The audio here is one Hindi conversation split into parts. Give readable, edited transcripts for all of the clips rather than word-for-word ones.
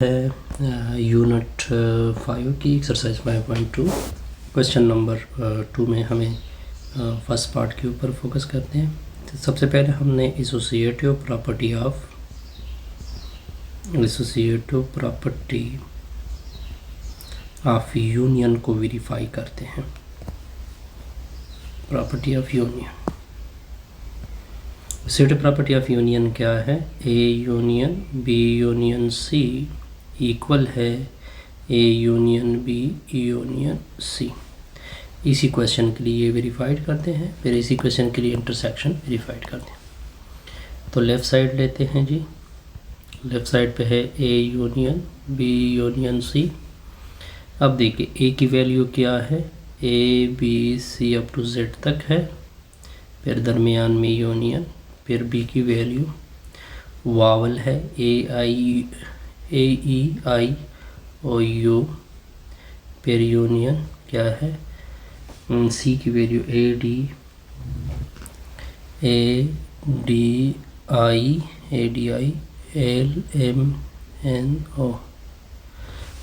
यूनिट 5 की एक्सरसाइज 5.2 क्वेश्चन नंबर 2 में हमें फर्स्ट पार्ट के ऊपर फोकस करते हैं। तो सबसे पहले हमने एसोसिएटिव प्रॉपर्टी ऑफ यूनियन को वेरीफाई करते हैं। Property of union, associative property of union क्या है? A union B union C equal है A union B union C. इसी क्वेश्चन के लिए वेरीफाइड करते हैं, फिर इसी क्वेश्चन के लिए इंटरसेक्शन वेरीफाइड करते हैं। तो लेफ़्ट साइड लेते हैं जी। लेफ़्ट साइड पे है A union B union C. अब देखिए ए की वैल्यू क्या है? A B C up to Z तक है, फिर दरमियान में यूनियन, फिर बी की वैल्यू वावल है A E I O U, फिर यूनियन क्या है? सी की value A D I L M N O.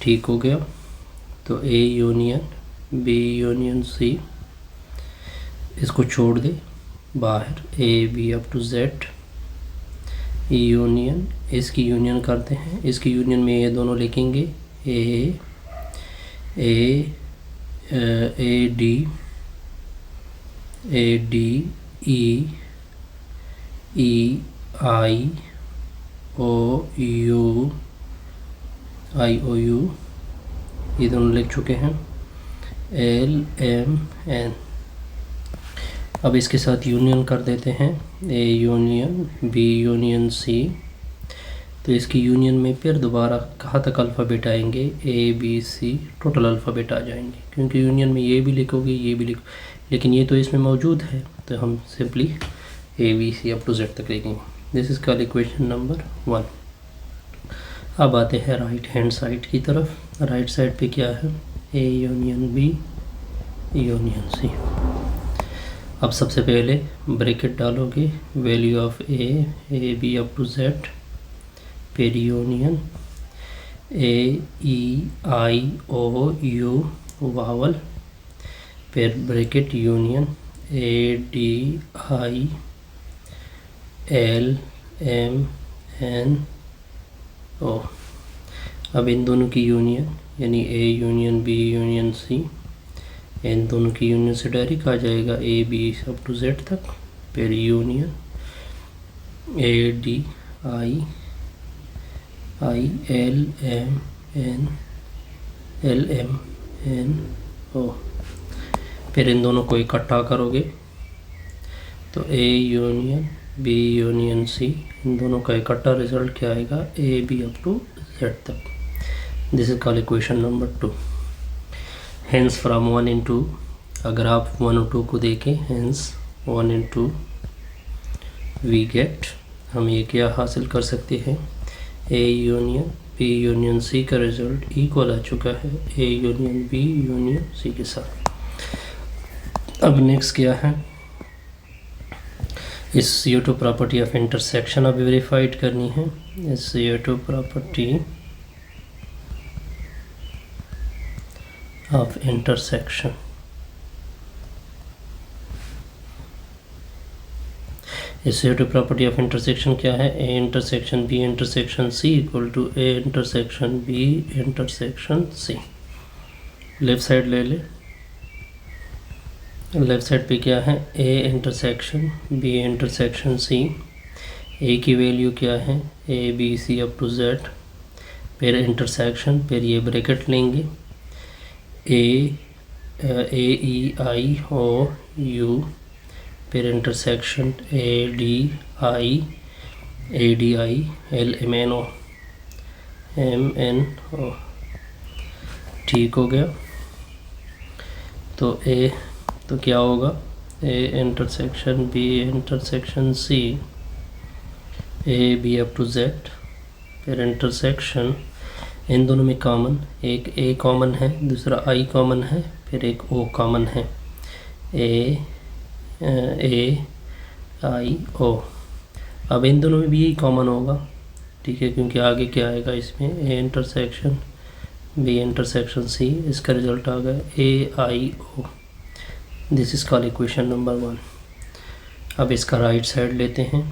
ठीक हो गया। तो A union B union C, इसको छोड़ दे बाहर, A B up to Z union, इसकी यूनियन करते हैं। इसकी यूनियन में ये दोनों लिखेंगे A D E I O you ये दोनों लिख चुके हैं, एल एम एन। अब इसके साथ यूनियन कर देते हैं, A union B union C. तो इसकी यूनियन में फिर दोबारा कहाँ तक अल्फ़ाबेट आएंगे? A B C, total alphabet आ जाएंगे, क्योंकि यूनियन में ये भी लिखोगे ये भी लिखो, लेकिन ये तो इसमें मौजूद है, तो हम simply A B C up to Z तक लिखेंगे। This is called equation number 1। अब आते हैं राइट हैंड साइड की तरफ। राइट साइड पे क्या है? A union B union C. अब सबसे पहले ब्रैकेट डालोगे, value of A B up to Z, फिर union A E I O U vowel, फिर bracket union A D I L M N O. अब इन दोनों की यूनियन यानी A union B union C, इन दोनों की यूनियन से डायरेक्ट आ जाएगा A B up to Z तक, फिर union A D I L M N O. फिर इन दोनों को इकट्ठा करोगे तो A union B union C, इन दोनों का इकट्ठा रिजल्ट क्या आएगा? A B up to Z तक। This is called equation number 2। Hence from 1 in 2, अगर आप 1 और 2 को देखें, हेंस 1 इन 2 वी गेट, हम ये क्या हासिल कर सकते हैं? A union B union C का रिजल्ट इक्वल आ चुका है A union B union C के साथ। अब नेक्स्ट क्या है? एसोसिएटिव प्रॉपर्टी ऑफ इंटरसेक्शन अब वेरीफाइड करनी है। Associative property of intersection, associative property of intersection क्या है? A intersection B intersection C equal to A intersection B intersection C. Left side ले ले। लेफ्ट साइड पे क्या है? A intersection B intersection C. A की वैल्यू क्या है? A B C up to Z, फिर इंटरसेक्शन, फिर ये ब्रैकेट लेंगे A E I O U, फिर intersection A D I L M N O. ठीक हो गया। तो क्या होगा? A intersection B intersection C, A B up to Z, फिर इंटरसेक्शन, इन दोनों में कॉमन, एक ए कॉमन है, दूसरा आई कॉमन है, फिर एक ओ कॉमन है, ए आई ओ। अब इन दोनों में भी यही कॉमन होगा, ठीक है, क्योंकि आगे क्या आएगा इसमें, A intersection B intersection C, इसका रिजल्ट आ गया A I O. This is called equation number 1। अब इसका राइट साइड लेते हैं,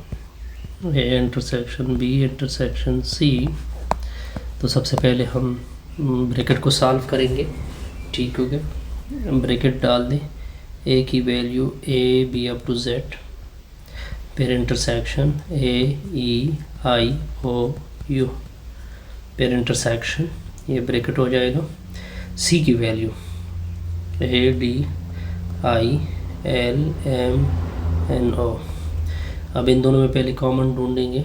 A intersection B intersection C. तो सबसे पहले हम ब्रैकेट को सॉल्व करेंगे, ठीक हो गया। ब्रैकेट डाल दें, ए की value A B up to Z, फिर intersection A E I O U, फिर इंटरसेक्शन, ये ब्रैकेट हो जाएगा। सी की value A D I L M N O. अब इन दोनों में पहले कॉमन ढूंढेंगे,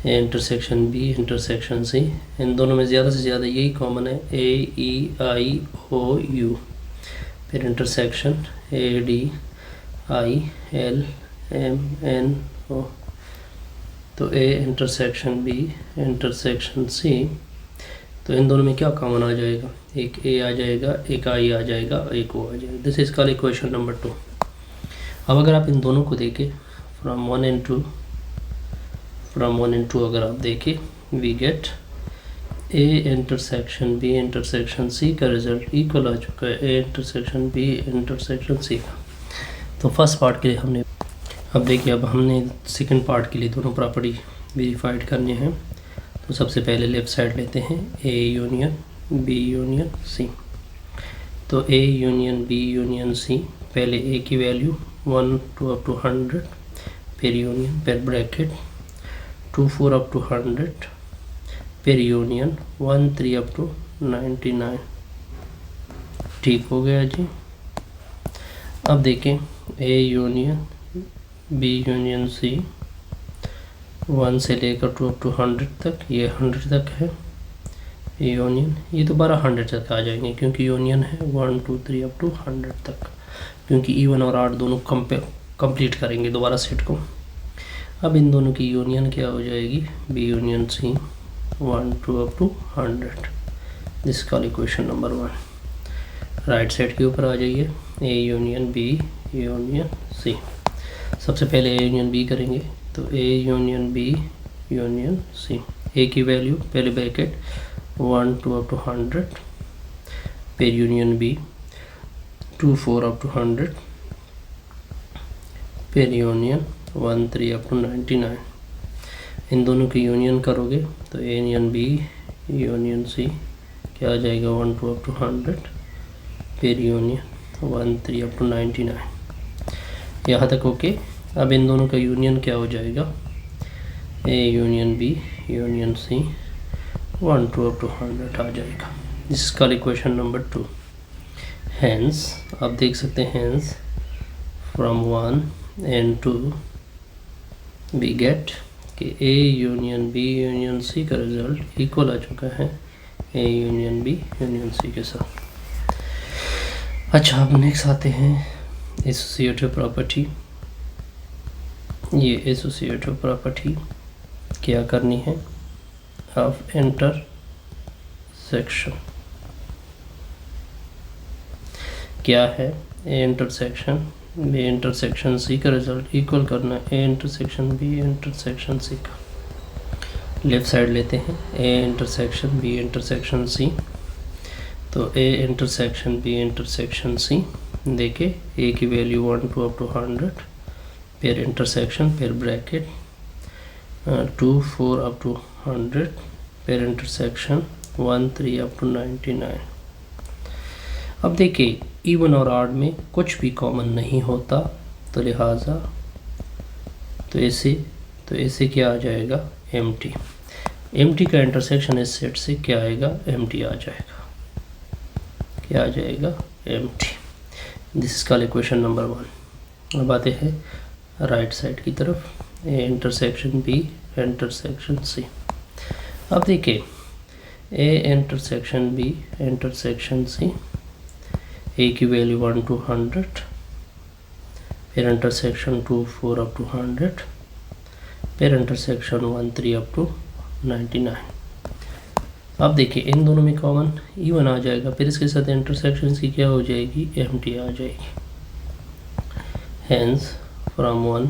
A intersection B intersection C, इन दोनों में ज़्यादा से ज़्यादा यही कॉमन है, A E I O U, फिर intersection A D I L M N O. तो A intersection B intersection C, तो इन दोनों में क्या कॉमन आ जाएगा, एक ए आ जाएगा, एक आई आ जाएगा, एक ओ आ जाएगा। This is called equation number 2। अब अगर आप इन दोनों को देखें फ्रॉम 1 and 2 अगर आप देखें, we get A intersection B intersection C का रिजल्ट इक्वल आ चुका है A intersection B intersection C का। तो फर्स्ट पार्ट के लिए हमने, अब देखिए अब हमने सेकंड पार्ट के लिए दोनों प्रॉपर्टी वेरीफाइड करने हैं। तो सबसे पहले लेफ़्ट साइड लेते हैं, A union B union C. तो A union B union C, पहले ए की वैल्यू 1 to up to 100, फिर यूनियन, फिर ब्रैकेट 2 4 up to 100, फिर यूनियन 1 3 up to 99। ठीक हो गया जी। अब देखें A union B union C, 1 से लेकर 2 up to 100 तक, ये 100 तक है यूनियन, ये दोबारा 100 तक आ जाएंगे क्योंकि यूनियन है 1 2 3 up to 100 तक, क्योंकि इवन और आड दोनों कंप्लीट करेंगे दोबारा सेट को। अब इन दोनों की यूनियन क्या हो जाएगी, B union C 1 2 up to 100। This call equation number 1। Right side के ऊपर आ जाइए, A union B union C. सबसे पहले ए यूनियन बी करेंगे, तो A union B union C, A की वैल्यू पहले ब्रैकेट 1 2 up to 100, फिर यूनियन बी 2 4 up to 100, फिर यूनियन 1 3 up to 99। इन दोनों की यूनियन करोगे तो A union B union C क्या आ जाएगा, 1 2 up to 100, फिर यूनियन 1 3 up to 99। यहाँ तक ओके। अब इन दोनों का यूनियन क्या हो जाएगा, A union B union C 1 2 up to 100 आ जाएगा। This is called equation number 2। Hence आप देख सकते हैं, hence from 1 and 2 we get कि A union B union C का रिजल्ट इक्वल आ चुका है A union B union C के साथ। अच्छा, अब नेक्स्ट आते हैं एसोसिएटिव प्रॉपर्टी। ये एसोसिएटिव प्रॉपर्टी क्या करनी है, ऑफ इंटरसेक्शन क्या है, A intersection B intersection C का रिजल्ट इक्वल करना है A intersection B intersection C का। लेफ़्ट साइड लेते हैं, A intersection B intersection C. तो A intersection B intersection C, देखिए ए की वैल्यू 1 2 up to 100, फिर इंटरसेक्शन, फिर ब्रैकेट 2 4 up to 100, फिर इंटरसेक्शन 1 3 up to 99। अब देखिए इवन और ऑड में कुछ भी कॉमन नहीं होता, तो लिहाजा तो ऐसे क्या आ जाएगा, एम्प्टी। एम्प्टी का इंटरसेक्शन इस सेट से क्या आएगा, एम्प्टी आ जाएगा। क्या आ जाएगा, empty. This is called equation number 1। अब आते हैं राइट साइड की तरफ, A intersection B intersection C. अब देखिए A intersection B intersection C, A की वैल्यू 1 to 100, फिर इंटरसेक्शन 2 4 up to 100, फिर इंटरसेक्शन 1 3 up to 99। अब देखिए इन दोनों में कॉमन इवन आ जाएगा, फिर इसके साथ इंटरसेक्शन की क्या हो जाएगी, एम्प्टी आ जाएगी। हैंस फ्रॉम 1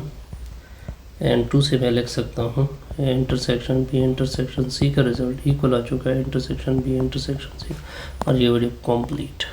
and 2 से मैं लिख सकता हूँ इंटरसेक्शन बी इंटरसेक्शन सी का रिजल्ट इक्वल आ चुका है इंटरसेक्शन बी इंटरसेक्शन सी, और ये वीडियो कंप्लीट।